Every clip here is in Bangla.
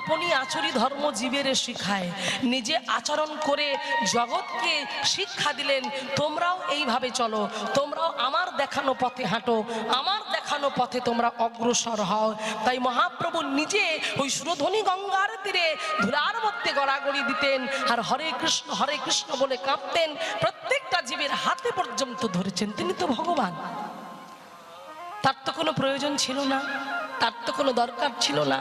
আপনি আচরি ধর্ম জীবের শিখায়, নিজে আচরণ করে জগৎকে শিক্ষা দিলেন তোমরাও এইভাবে চলো, তোমরাও আমার দেখানো পথে হাঁটো, আমার দেখানো পথে তোমরা অগ্রসর হও। তাই মহাপ্রভু নিজে ওই সুরধনী গঙ্গার তীরে ধুলার মধ্যে গড়াগড়ি দিতেন আর হরে কৃষ্ণ বলে কাঁপতেন, প্রত্যেকটা জীবের হাতে পর্যন্ত ধরেছেন। তিনি তো ভগবান, তার তো কোনো প্রয়োজন ছিল না, তার তো কোনো দরকার ছিল না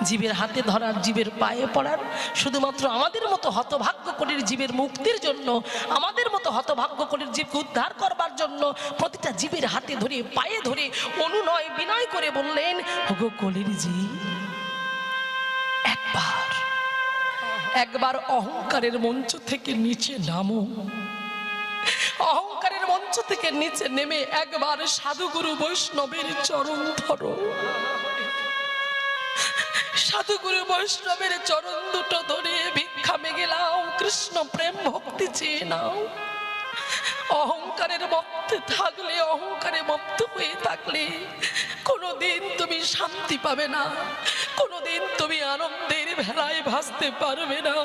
জীবের হাতে ধরার, জীবের পায়ে পড়ার। শুধুমাত্র আমাদের মতো হতভাগ্য কলির জীবের মুক্তির জন্য, আমাদের মতো হতভাগ্য কলির জীবকে উদ্ধার করবার জন্য প্রতিটা জীবের হাতে ধরে, পায়ে ধরে অনুনয় বিনয় করে বললেন, ওগো কলির জীব, একবার অহংকারের মঞ্চ থেকে নিচে নামো, অহংকারের মঞ্চ থেকে নিচে নেমে একবার সাধুগুরু বৈষ্ণবের চরণ ধরো, সাধুগুরু বৈষ্ণবের চরণ দুটো ধরে ভিক্ষা মেগে নাও, কৃষ্ণ প্রেম ভক্তি চেয়ে নাও। অহংকারের মধ্যে থাকলে, অহংকারে মত্ত হয়ে থাকলে কোনোদিন তুমি শান্তি পাবে না, কোনোদিন তুমি আনন্দের ভেলায় ভাসতে পারবে না।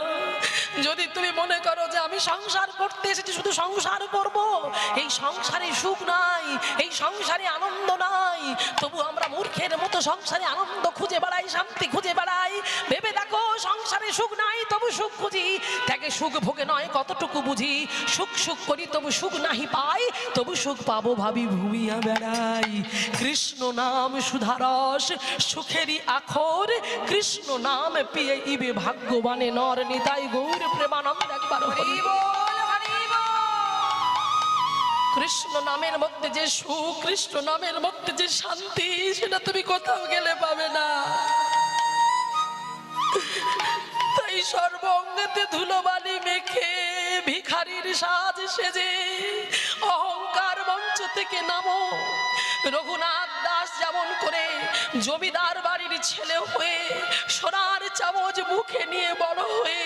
যদি তুমি মনে করো যে আমি সংসার করতে এসেছি, শুধু সংসার করব, এই সংসারে সুখ নাই, এই সংসারে আনন্দ নাই, তবু আমরা মূর্খের মতো সংসারে আনন্দ খুঁজে বেড়াই, শান্তি খুঁজে বেড়াই। ভেবে দেখো, সংসারে সুখ নাই তবু সুখ খুঁজি, তাকে সুখ ভোগে নয় কতটুকু বুঝি, সুখ সুখ করি তবু সুখ নাহি পাই, তবু সুখ পাবো ভাবি ভূমিয়া বেড়াই। কৃষ্ণ নাম সুধারস সুখেরই আখর, কৃষ্ণ নাম পিয়ে ইবে ভাগ্যবানে নর, নিতাই গৌর প্রেমানন্দ। একবার হরি বল, হরি বল। কৃষ্ণ নামের মধ্যে যে সুখ, কৃষ্ণ নামের মধ্যে যে শান্তি, সেটা তুমি কোথাও গেলে পাবে না। তাই সর্বঙ্গেতে ধুলোবালি মেখে ভিখারির সাজ সেজে অহংকার মঞ্চ থেকে নামো। রঘুনাথ দাস যেমন করে জমিদার বাড়ির ছেলে হয়ে সোনার চামচ মুখে নিয়ে বড় হয়ে,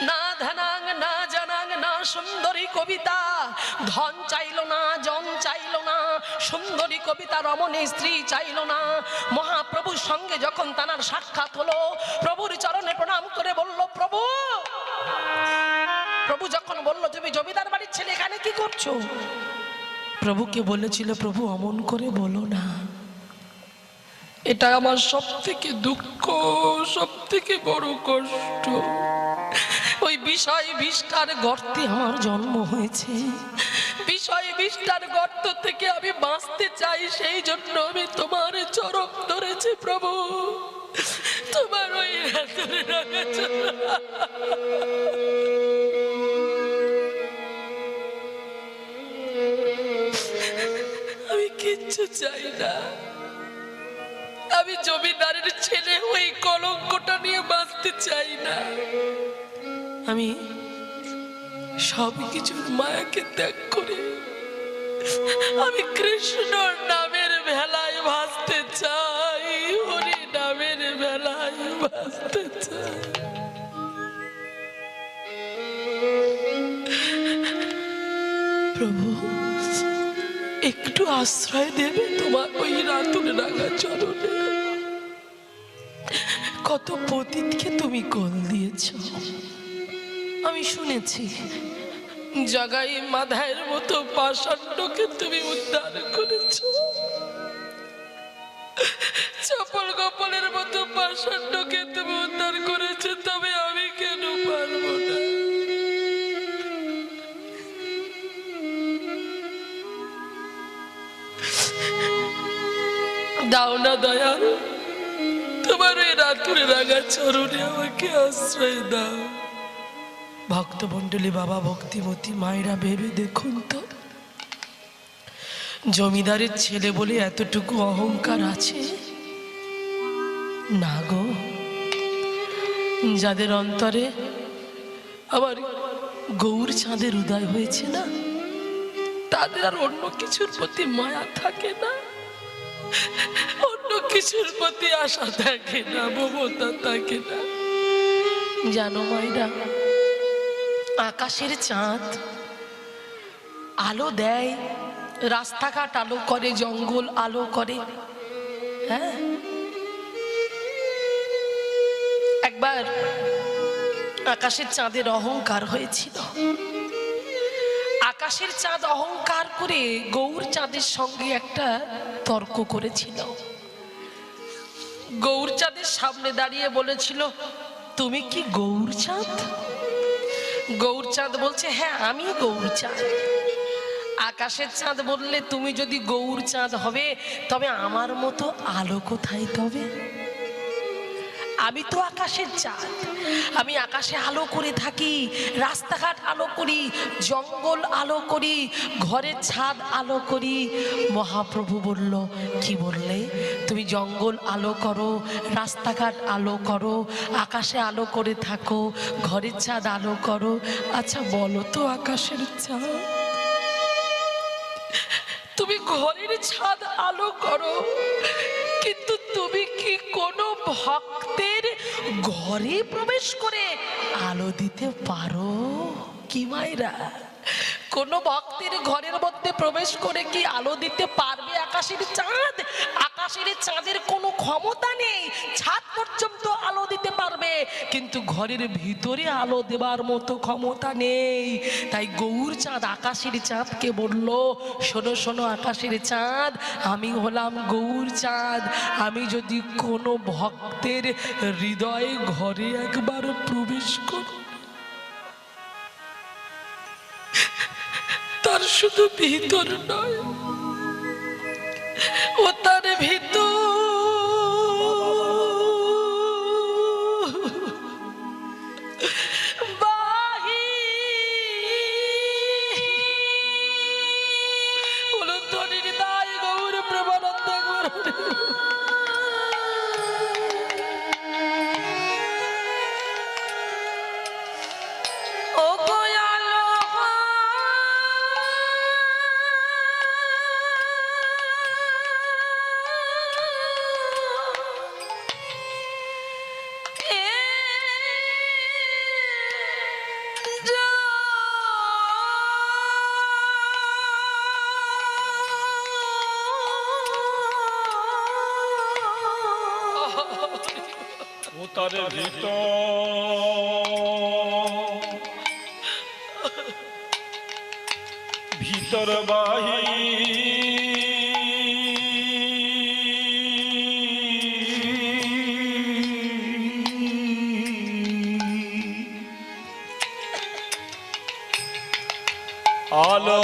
না ধ্যানাং না জানাং না সুন্দরী কবিতা, ধন চাইল না, জন চাইল না, সুন্দরী কবিতা রমণী স্ত্রী চাইল না। মহাপ্রভুর সঙ্গে যখন তার সাক্ষাৎ হলো, প্রভুর চরণে প্রণাম করে বলল, প্রভু। প্রভু যখন বলল, তুমি জমিদার বাড়ির ছেলে, এখানে কি করছো? প্রভুকে বলেছিল, প্রভু অমন করে বলো না, এটা আমার সব থেকে দুঃখ, সব থেকে বড় কষ্ট। ওই বিষয় বিষ্ঠার গর্তে আমার জন্ম হয়েছে, বিষয় বিষ্ঠার গর্ত থেকে আমি বাঁচতে চাই, সেই জন্য আমি তোমার চরণ ধরেছি প্রভু, তোমার ওই হাতের রাখা চরণ। আমি কিচ্ছু চাই না, আমি জমিদারের ছেলে ওই কলঙ্কটা নিয়ে বাঁচতে চাই না। আমি সব কিছুর মায়াকে ত্যাগ করে আমি কৃষ্ণর নামের ভেলায় ভাসতে চাই, হরি নামের ভেলায় ভাসতে চাই। প্রভু, একটু আশ্রয় দেবে তোমার ওই রাতুল রাঙা চরণে। কত পতিতকে তুমি কোল দিয়েছ, আমি শুনেছি। জগাই মাধায়ের মতো পাষাণ্ডকে তুমি উদ্ধার করেছ, চপল গোপালের মতো পাষাণ্ডকে তুমি উদ্ধার করেছ, তবে আমি কেন পারবো না? দাও না দয়াল, তোমার ওই রাতুর রাঙা চরণে আমাকে আশ্রয় দাও। ভক্তমণ্ডলী, বাবা ভক্তিমতী মায়েরা, ভেবে দেখুন তো, জমিদারের ছেলে বলে এতটুকু অহংকার আছে না গো? যাদের অন্তরে আবার গৌর চাঁদের উদয় হয়েছে না, তাদের আর অন্য কিছুর প্রতি মায়া থাকে না, অন্য কিছুর প্রতি আশা থাকে না, মমতা থাকে না। জানো মায়েরা, আকাশের চাঁদ আলো দেয়, রাস্তাঘাট আলো করে, জঙ্গল আলো করে, হ্যাঁ, একবার আকাশের চাঁদের অহংকার হয়েছিল। আকাশের চাঁদ অহংকার করে গৌর চাঁদের সঙ্গে একটা তর্ক করেছিল। গৌর চাঁদের সামনে দাঁড়িয়ে বলেছিল, তুমি কি গৌর চাঁদ? গৌর চাঁদ বলছে, হ্যাঁ আমি গৌর চাঁদ। আকাশের চাঁদ বললে, তুমি যদি গৌর চাঁদ হবে তবে আমার মতো আলো কোথায়? তবে আমি তো আকাশের চাঁদ, আমি আকাশে আলো করে থাকি, রাস্তাঘাট আলো করি, জঙ্গল আলো করি, ঘরের ছাদ আলো করি। মহাপ্রভু বলল, কি বললে? তুমি জঙ্গল আলো করো, রাস্তাঘাট আলো করো, আকাশে আলো করে থাকো, ঘরের ছাদ আলো করো। আচ্ছা বলো তো আকাশের চাঁদ, তুমি ঘরের ছাদ আলো করো, কিন্তু তুমি কি কোনো ভক্তের ঘরে প্রবেশ করে আলো দিতে পারো? কি মায়েরা, কোনো ভক্তের ঘরের মধ্যে প্রবেশ করে কি আলো দিতে পারবে আকাশের চাঁদ? আকাশের চাঁদের কোনো ক্ষমতা নেই, ছাদ পর্যন্ত আলো দিতে পারবে, কিন্তু ঘরের ভিতরে আলো দেবার মতো ক্ষমতা নেই। তাই গৌর চাঁদ আকাশের চাঁদকে বলল, শোনো শোনো আকাশের চাঁদ, আমি হলাম গৌর চাঁদ, আমি যদি কোনো ভক্তের হৃদয়ে ঘরে একবার প্রবেশ করি, তার শুধু ভিতর নয়, ও তার ভিতর তার ভিতর ভিতর বাহি আলো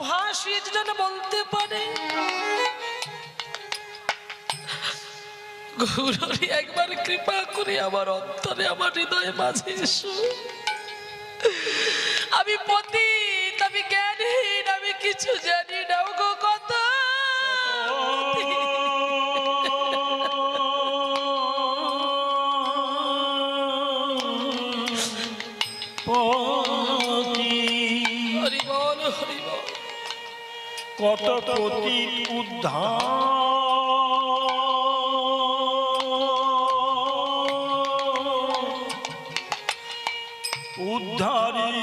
ভাসিয়ে যেন বলতে পারে, গৌরী একবার কৃপা করে আমার অন্তরে, আমার হৃদয়ে মাঝে এসো। আমি পতিত, আমি জ্ঞানহীন, আমি কিছু জানি না গো, কত কত পতিত উদ্ধারিল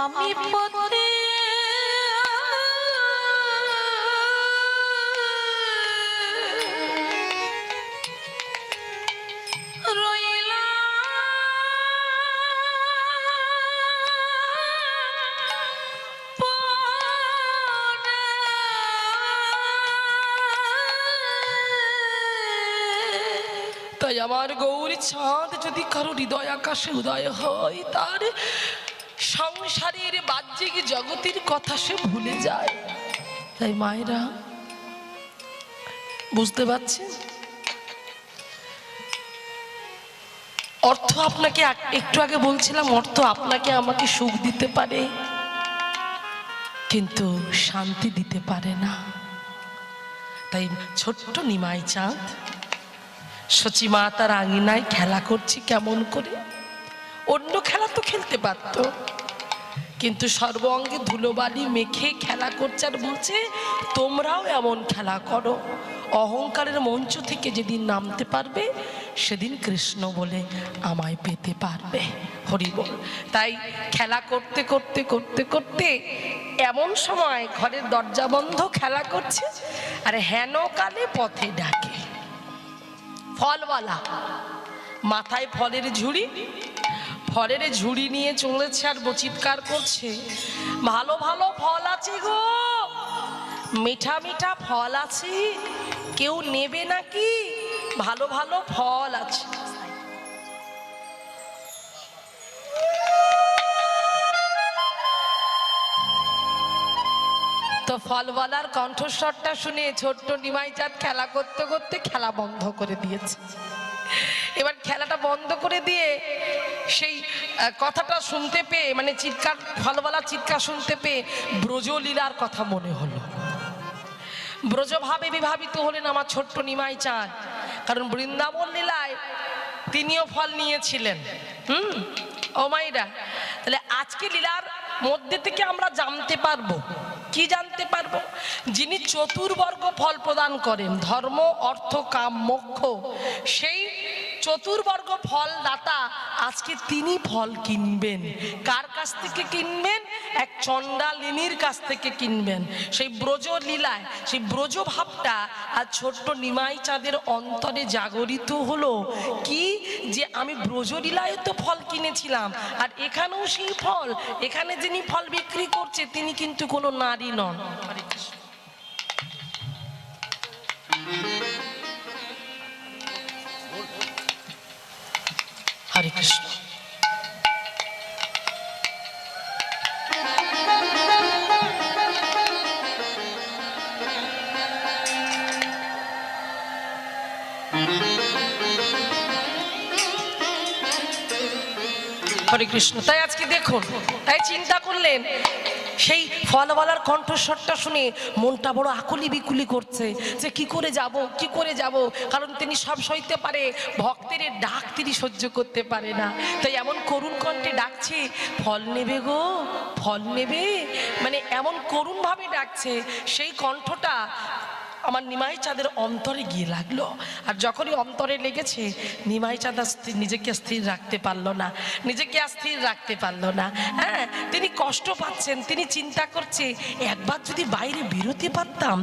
আমি পথে তাই আমার গৌরী চাঁদ যদি কারো হৃদয় আকাশে উদয় হয়, তার সংসারের বাহ্যিক জগতের কথা সে ভুলে যায়। তাই মায়েরা বুঝতে পারছেন, অর্থ আপনাকে একটু আগে বলছিলাম, অর্থ আপনাকে আমাকে সুখ দিতে পারে কিন্তু শান্তি দিতে পারে না। তাই ছোট্ট নিমাই চাঁদ সচি মা তার আঙিনায় খেলা করছি কেমন করে। অন্য খেলা তো খেলতে পারতো, কিন্তু সর্ব অঙ্গে ধুলোবালি মেখে খেলা করছে আর বলছে তোমরাও এমন খেলা করো। অহংকারের মঞ্চ থেকে যেদিন নামতে পারবে সেদিন কৃষ্ণ বলে আমায় পেতে পারবে। হরি বল। তাই খেলা করতে করতে করতে করতে এমন সময় ঘরের দরজা বন্ধ, খেলা করছে আর হেন কালে পথে ডাকে ফলওয়ালা, মাথায় ফলের ঝুড়ি নিয়ে চলেছে আর চিৎকার করছে, ভালো ভালো ফল আছে গো, মিঠা মিঠা ফল আছে, কেউ নেবে নাকি? ভালো ভালো ফল আছে। তো ফলওয়ালার কণ্ঠস্বরটা শুনে ছোট্ট নিমাই চাঁদ খেলা করতে করতে খেলা বন্ধ করে দিয়েছে। এবার খেলাটা বন্ধ করে দিয়ে সেই কথাটা শুনতে পেয়ে, মানে চিৎকার, ফলওয়ালার চিৎকার শুনতে পেয়ে ব্রজলীলার কথা মনে হলো। ব্রজভাবে বিভাবিত হলেন আমার ছোট্ট নিমাই চাঁদ, কারণ বৃন্দাবন লীলায় তিনিও ফল নিয়েছিলেন। ও মাইরা, তাহলে আজকে লীলার মধ্যে থেকে আমরা জানতে পারবো, কি জানতে পারবো? যিনি চতুর্বর্গ ফল প্রদান করেন, ধর্ম অর্থ কাম মোক্ষ, সেই চতুর্বর্গ ফল দাতা আজকে তিনি ফল কিনবেন। কার কাছ থেকে কিনবেন? এক চণ্ডালিনীর কাছ থেকে কিনবেন। সেই ব্রজ লীলায় সেই ব্রজ ভাবটা আর ছোট্ট নিমাই চাঁদের অন্তরে জাগরিত হলো। কি যে আমি ব্রজ লীলায় তো ফল কিনেছিলাম, আর এখানেও সেই ফল, এখানে যিনি ফল বিক্রি করছে তিনি কিন্তু কোনো নারী নন। হরে কৃষ্ণ। হরে কৃষ্ণ। তাই আজকে দেখুন, তাই চিন্তা করলেন, সেই ফলওয়ালার কণ্ঠস্বরটা শুনে মনটা বড় আকুলি বিকুলি করছে যে কি করে যাব, কারণ তিনি সব সইতে পারে, ভক্তের ডাক তিনি সহ্য করতে পারে না। তাই এমন করুণ কণ্ঠে ডাকছে, ফল নেবে গো, ফল নেবে, মানে এমন করুণ ভাবে ডাকছে। সেই কণ্ঠটা আমার নিমাই চাঁদের অন্তরে গিয়ে লাগলো। আর যখনই অন্তরে লেগেছে, নিমাই চাঁদ নিজেকে স্থির রাখতে পারলো না, হ্যাঁ, তিনি কষ্ট পাচ্ছেন। তিনি চিন্তা করছে, একবার যদি বাইরে বেরোতে পারতাম,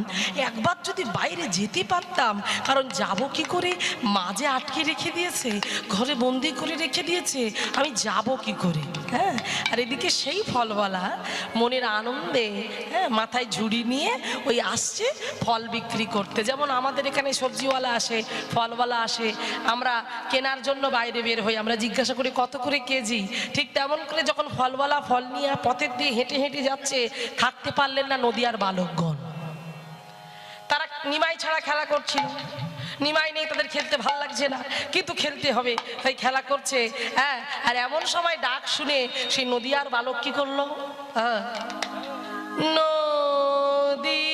একবার যদি বাইরে যেতে পারতাম, কারণ যাব কি করে? মাঝে আটকে রেখে দিয়েছে, ঘরে বন্দি করে রেখে দিয়েছে, আমি যাব কি করে? হ্যাঁ, আর এদিকে সেই ফলওয়ালা মনের আনন্দে, হ্যাঁ, মাথায় ঝুড়ি নিয়ে ওই আসছে ফল বিক্রি করতে। যেমন আমাদের এখানে সবজিওয়ালা আসে, ফলওয়ালা আসে, আমরা কেনার জন্য বাইরে বের হই, আমরা জিজ্ঞাসা করি কত করে কেজি। ঠিক তেমন করে যখন ফলওয়ালা ফল নিয়ে পথের দিয়ে হেঁটে হেঁটে যাচ্ছে, থাকতে পারলেন না নদিয়ার বালকগণ। তারা নিমাই ছাড়া খেলা করছিল, নিমাই নেই, তাদের খেলতে ভাল লাগছে না, কিন্তু খেলতে হবে, তাই খেলা করছে। হ্যাঁ, আর এমন সময় ডাক শুনে সেই নদিয়ার বালক কি করলো? নদিয়া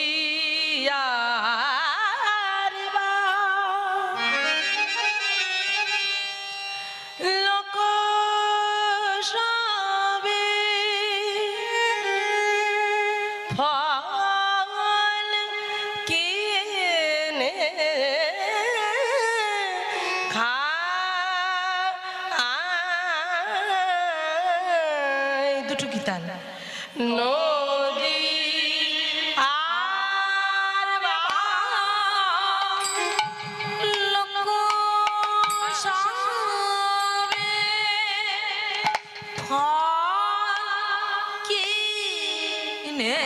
নদী আর লোক সবে কিনে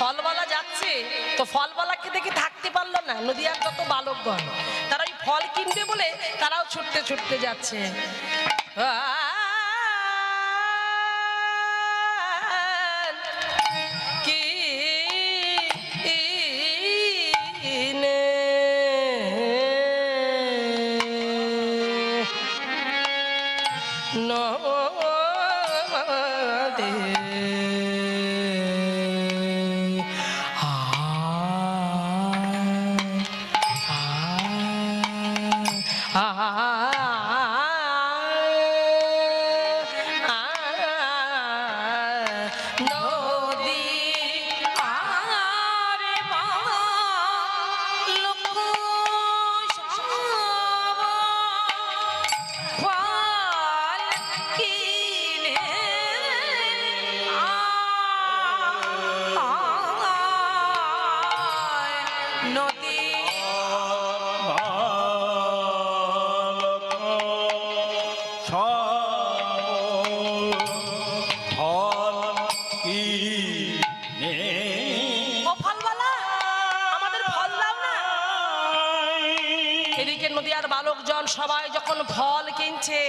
ফলওয়ালা যাচ্ছে তো ফলওয়ালাকে দেখে থাকতে পারলো না নদিয়ার যত বালকগণ তারা ওই ফল কিনবে বলে তারাও ছুটতে ছুটতে যাচ্ছে বালকজন সবাই যখন ফল কিনছে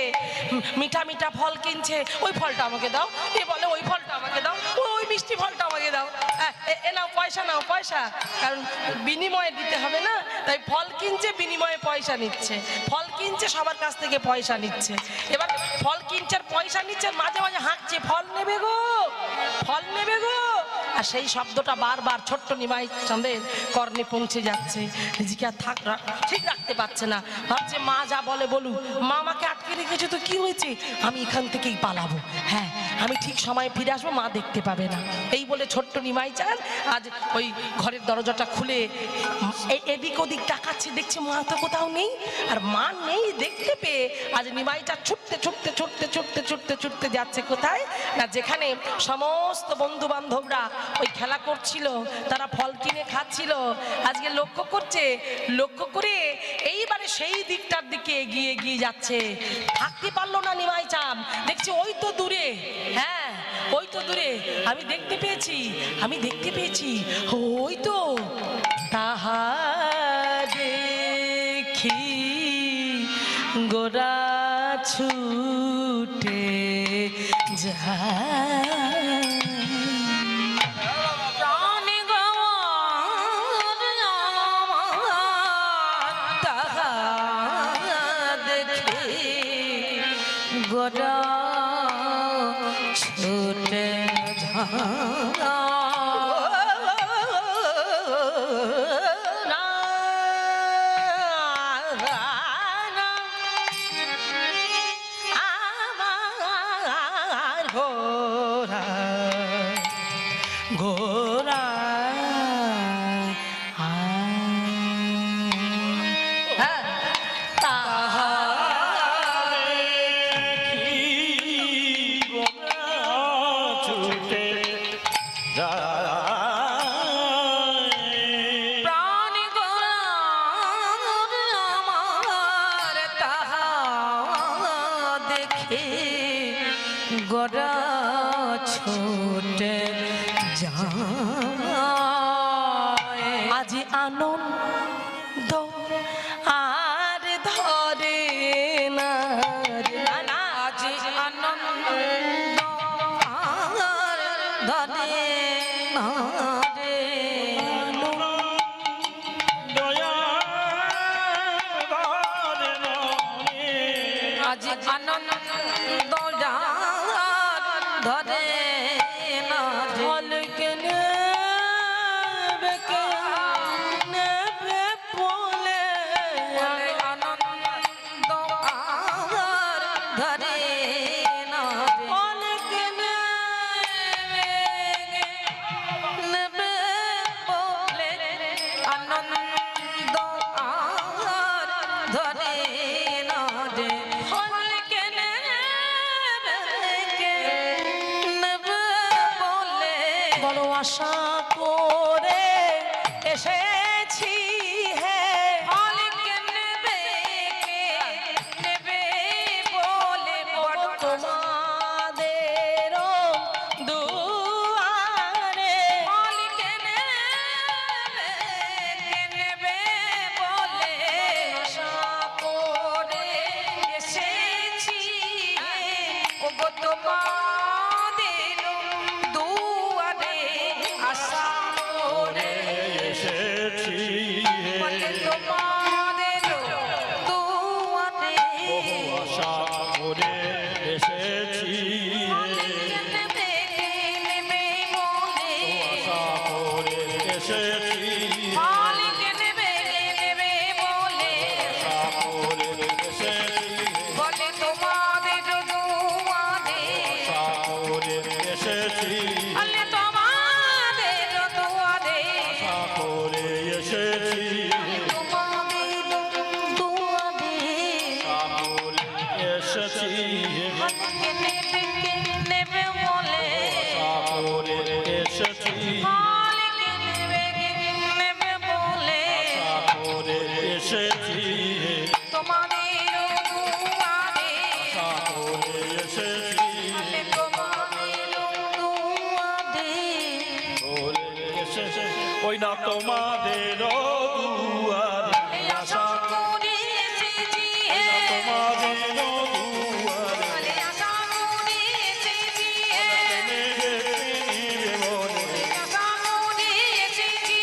মিঠা মিঠা ফল কিনছে ওই ফলটা আমাকে দাও এ বলে ওই ফলটা আমাকে দাও ওই মিষ্টি ফলটা আমাকে দাও এ নাও পয়সা কারণ বিনিময়ে দিতে হবে না তাই ফল কিনছে বিনিময়ে পয়সা নিচ্ছে ফল কিনছে সবার কাছ থেকে পয়সা নিচ্ছে এবার ফল কিনছে আর পয়সা নিচ্ছে মাঝে মাঝে হাঁকছে ফল নেবে গো আর সেই শব্দটা বারবার ছোট্ট নিমাই চাঁদের কর্ণে পৌঁছে যাচ্ছে নিজেকে আর ঠিক রাখতে পারছে না ভাবছে মা যা বলে বলুক মা আমাকে আটকে রেখেছে তো কি হয়েছে আমি এখান থেকেই পালাবো হ্যাঁ আমি ঠিক সময় ফিরে আসবো মা দেখতে পাবে না এই বলে ছোট্ট নিমাই চাঁদ আজ ওই ঘরের দরজাটা খুলে এদিক ওদিক তাকাচ্ছে দেখছে মা তো কোথাও নেই আর মা নেই দেখতে পেয়ে আজ নিমাই চাঁদ ছুটতে যাচ্ছে কোথায় না যেখানে সমস্ত বন্ধু বান্ধবরা ওই খেলা করছিল তারা ফল কিনে খাচ্ছিল আজকে লক্ষ্য করে এইবারে সেই দিকটার দিকে এগিয়ে যাচ্ছে থাকতে পারলো না নিমাই চাঁদ দেখছি ওই তো দূরে হ্যাঁ ওই তো দূরে আমি দেখতে পেয়েছি ওই তো তাহা দেখি গোরা ছুটে যায় গোরা ছুটে আমার ঘোরা গোরা ছোটে যায় আজ আনন্দ আর ধরে না আজ আনন্দ আর ধরে না রে আনন্দ যার ধরে না ফল কেনে বেকে নেবে বলে বলে আনন্দ আর ধরে না ফল কেনে নেবে বলে আনন্দ আর ধরে না রে ফল কেনে বেকে নেবে বলে বড় আশা করে এসেছি হে অনেক নেবে কে নেবে বলে বড় তোমাদের দুয়ারে অনেক নেবে বলে আশা করে এসেছি ওগো তোমাদের দুয়ারে আশা করে এসেছি বলে তোমাদের দুয়ারে আশা করে এসেছি নেবে নেবে বলে আশা করে এসেছি মালিক নেবে নেবে বলে আশা করে এসেছি বলে তোমাদের দুয়ারে আশা করে এসেছি বলে তোমাদের দুয়ারে আশা করে এসেছি তোমাদের দুয়ারে আশা করে এসেছি নেবে বলে আশা করে এসেছি মালিক নেবে নেবে বলে আশা করে এসেছি তোমাদের দুয়ারে আশা করে এসেছি বলে তোমাদের দুয়ারে করে এসেছি ওই না তোমাদের দুয়ারে আশা করে এসেছি তোমাদের দুয়ারে বলে আশা করে এসেছি নেবে বলে আশা করে এসেছি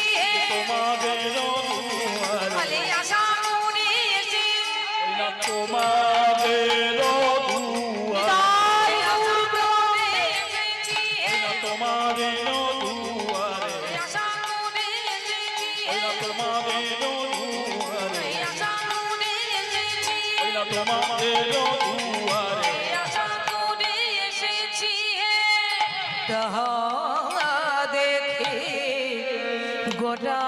তোমাদের দুয়ারে বলে আশা করে এসেছি ওই না তোমাদের দুয়ারে আশা করে এসেছি তোমাদের দুয়ারে আশা করে এসেছি ওই না তোমাদের দুয়ারে আশা করে এসেছি ওই না তোমাদের দুয়ারে আশা করে এসেছি তাহা দেখে গোটা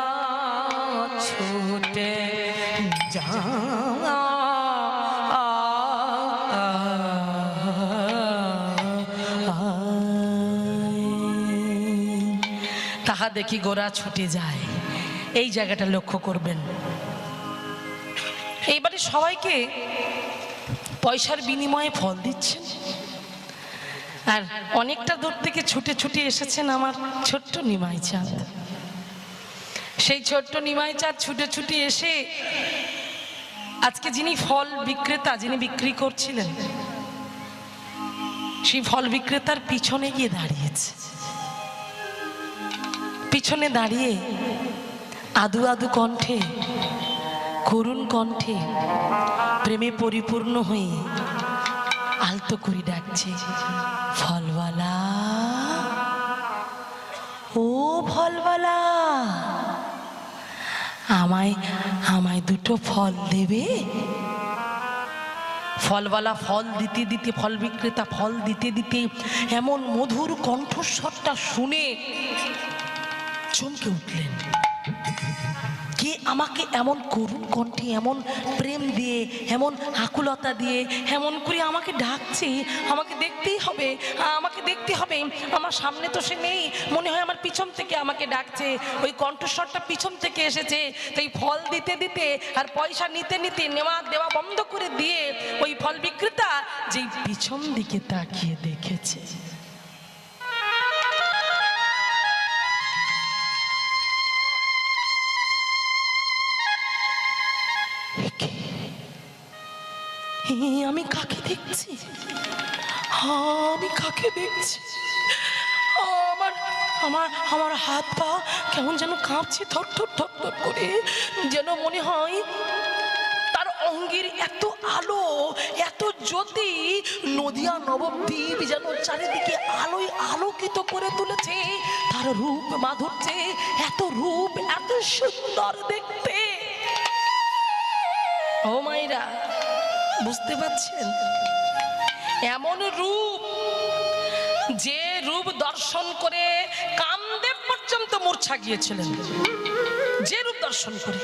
ছুটে তাহা দেখি গোরা ছুটে যায়। এই জায়গাটা লক্ষ্য করবেন। এইবারে সবাইকে পয়সার বিনিময়ে ফল দিচ্ছেন, আর অনেকটা দূর থেকে ছুটে ছুটে এসেছেন আমার ছোট্ট নিমাই চাঁদ। সেই ছোট্ট নিমাই চাঁদ ছুটে ছুটে এসে আজকে যিনি ফল বিক্রেতা, যিনি বিক্রি করছিলেন, সেই ফল বিক্রেতার পিছনে গিয়ে দাঁড়িয়েছে। পিছনে দাঁড়িয়ে আদু আদু কণ্ঠে, করুণ কণ্ঠে, প্রেমে পরিপূর্ণ হয়ে আলতো করে ডাকছে, ফলওয়ালা, ও ফলওয়ালা, আমায় আমায় দুটো ফল দেবে? ফলওয়ালা ফল দিতে দিতে, ফল বিক্রেতা ফল দিতে দিতে এমন মধুর কণ্ঠস্বরটা শুনে চমকে উঠলেন। কে আমাকে এমন করুণ কণ্ঠে, এমন প্রেম দিয়ে, এমন আকুলতা দিয়ে এমন করে আমাকে ডাকছে? আমাকে দেখতেই হবে, আমাকে দেখতে হবে। আমার সামনে তো সে নেই, মনে হয় আমার পিছন থেকে আমাকে ডাকছে। ওই কণ্ঠস্বরটা পিছন থেকে এসেছে। তাই ফল দিতে দিতে আর পয়সা নিতে নিতে, নেওয়া দেওয়া বন্ধ করে দিয়ে ওই ফল বিক্রেতা যেই পিছন দিকে তাকিয়ে দেখেছে, আমি কাকে দেখছি? আমি কাকে দেখছি? আমার আমার আমার হাত পা কেমন যেন কাঁপছে থর থর থর থর করে, যেন মনে হয় তার অঙ্গের এত আলো, এত জ্যোতি, নদিয়া নবদ্বীপ যেন চারিদিকে আলোয় আলোকিত করে তুলেছে। তার রূপ মাধুর্যে এত রূপ, এত সুন্দর দেখতে। ও মাইরা, বুঝতে পারছেন? এমন রূপ, যে রূপ দর্শন করে কামদেব পর্যন্ত মূর্ছা গিয়েছিলেন। যে রূপ দর্শন করে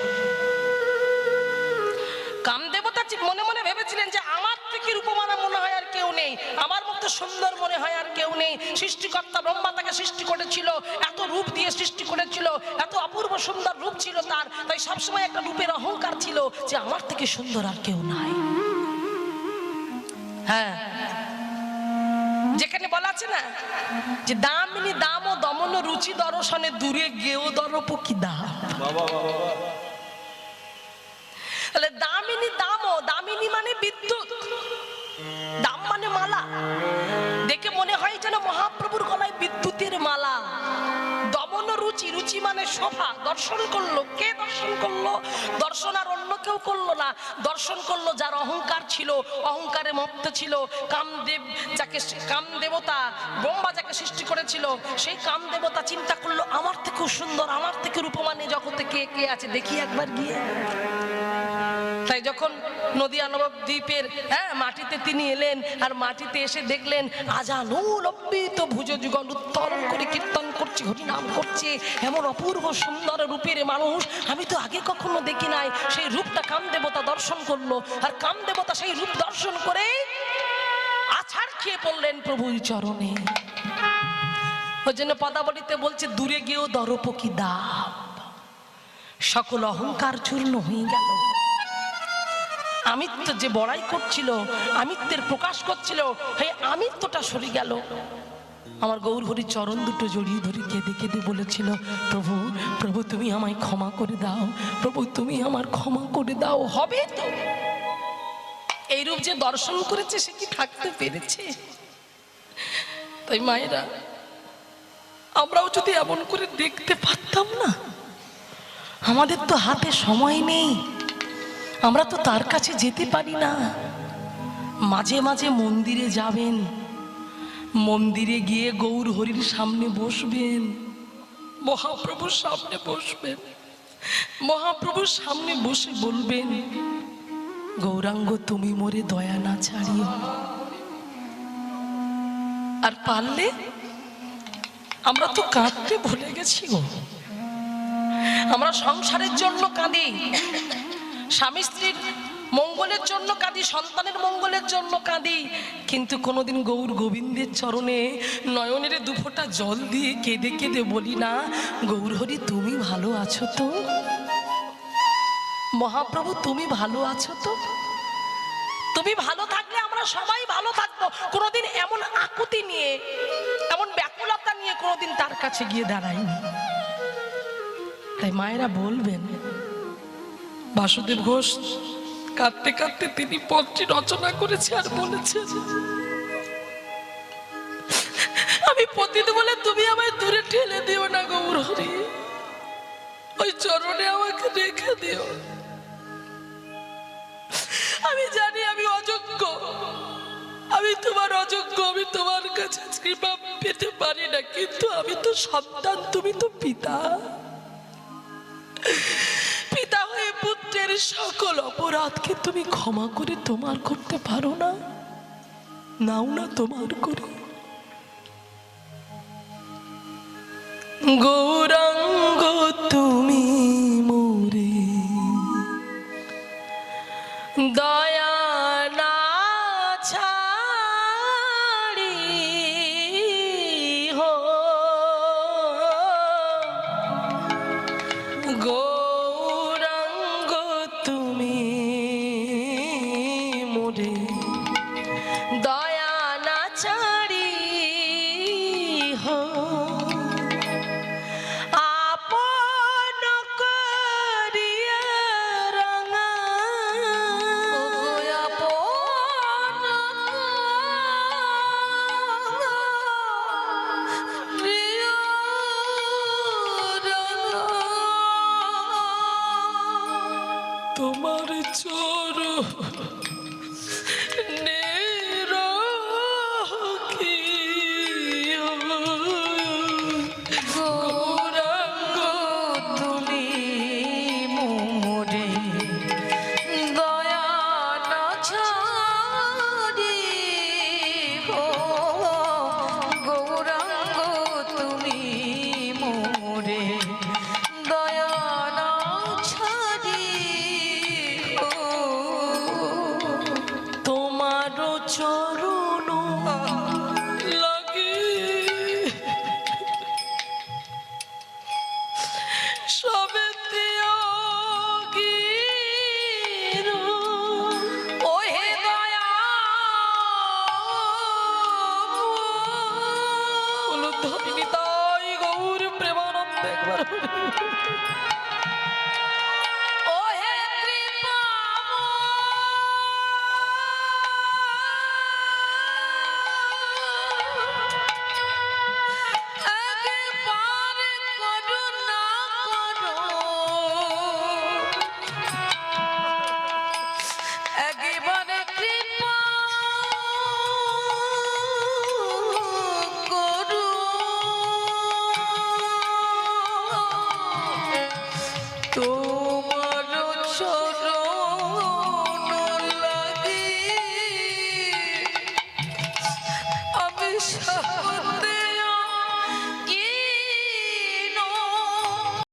কামদেবতা মনে মনে ভেবেছিলেন যে আমার থেকে রূপমানা মনে হয় আর কেউ নেই, আমার মতো সুন্দর মনে হয় আর কেউ নেই। সৃষ্টিকর্তা ব্রহ্মা তাকে সৃষ্টি করেছিল, এত রূপ দিয়ে সৃষ্টি করেছিল, এত অপূর্ব সুন্দর রূপ ছিল তার। তাই সবসময় একটা রূপের অহংকার ছিল যে আমার থেকে সুন্দর আর কেউ নাই। হ্যাঁ, যেখানে বলা আছে না যে দামিনী দাম ও দমন রুচি দর্শনে দূরে গেও দরপ কি দাম। তাহলে দামিনী দামও, দামিনী মানে বিদ্যুৎ, দাম মানে মালা। দেখে মনে হয় যেন মহাপ্রভুর গলায় বিদ্যুতের মালা। দমন রুচি, রুচি মানে শোভা। দর্শন করলো, কে দর্শন করলো? দর্শন আর অন্য কেউ করলো না, দর্শন করলো যার অহংকার ছিল, অহংকারে মত্ত ছিল। কামদেব, যাকে কামদেবতা ব্রহ্মা যাকে সৃষ্টি করেছিল, সেই কামদেবতা চিন্তা করলো আমার থেকেও সুন্দর, আমার থেকে রূপমানে জগতে কে কে আছে দেখি একবার গিয়ে। তাই যখন নদিয়া নবদ্বীপের মাটিতে তিনি এলেন, আর মাটিতে এসে দেখলেন আজানুলম্বিত ভুজ যুগল উত্তোলন করে কীর্তন করছে, হরিনাম করছে, এমন অপূর্ব সুন্দর রূপের মানুষ আমি তো আগে কখনো দেখি নাই। সেই রূপটা কামদেবতা দর্শন করলো, আর কামদেবতা সেই রূপ দর্শন করে আছাড় খেয়ে পড়লেন প্রভুর চরণে। ওই জন্য পদাবলিতে বলছে দূরে গিয়েও দরপ কি দাম। সকল অহংকার চূর্ণ হয়ে গেল। আমিত্ব যে বড়াই করছিল, আমিত্বের প্রকাশ করছিল, হে আমিত্বটা সরে গেল। আমার গৌর হরি চরণ দুটো জড়িয়ে ধরে কেঁদে কেঁদে বলেছিল, প্রভু প্রভু তুমি আমায় ক্ষমা করে দাও, প্রভু তুমি আমার ক্ষমা করে দাও। হবে তো, এই রূপ যে দর্শন করেছে সে কি থাকতে পেরেছে? তাই মায়েরা, আমরাও যদি এমন করে দেখতে পারতাম না। আমাদের তো হাতে সময় নেই, আমরা তো তার কাছে যেতে পারি না। মাঝে মাঝে মন্দিরে যাবেন, মন্দিরে গিয়ে গৌর হরির সামনে বসবেন, মহাপ্রভুর সামনে বসবেন, মহাপ্রভুর সামনে বসে বলবেন, গৌরাঙ্গ তুমি মোরে দয়া না ছাড়িও। আর পারলে, আমরা তো কাঁদতে ভুলে গেছি গো। আমরা সংসারের জন্য কাঁদি, স্বামী স্ত্রীর মঙ্গলের জন্য কাঁদি, সন্তানের মঙ্গলের জন্য কাঁদি, কিন্তু কোনোদিন গৌর গোবিন্দের চরণে নয়নের দুফোঁটা জল দিয়ে কেঁদে কেঁদে বলি না, গৌর হরি তুমি ভালো আছো তো? মহাপ্রভু তুমি ভালো আছো তো? তুমি ভালো থাকলে আমরা সবাই ভালো থাকবো। কোনোদিন এমন আকুতি নিয়ে, এমন ব্যাকুলতা নিয়ে কোনোদিন তার কাছে গিয়ে দাঁড়াইনি। তাই মায়েরা বলবেন, বাসুদেব ঘোষ কাঁদতে কাঁদতে তিনি পদটি রচনা করেছে আর বলেছে, আমি পতিত বলে তুমি আমায় দূরে ঠেলে দিও না গৌর হরি, ওই চরণে আমাকে রেখে দিও। আমি জানি আমি অযোগ্য, আমি তোমার অযোগ্য, আমি তোমার কাছে কৃপা পেতে পারি না, কিন্তু আমি তো সন্তান, তুমি তো পিতা। পিতা হয়ে পুত্রের সকল অপরাধকে তুমি ক্ষমা করে তোমার করতে পারো না? নাও না তোমার করে। গৌরাঙ্গ তুমি মোরে দয়া না ছাড়ি হো, গৌরাঙ্গ তুমি মোরে দয়া না ছাড়ি হো। ধরিনি তাই গৌর প্রেমানন্দ একবার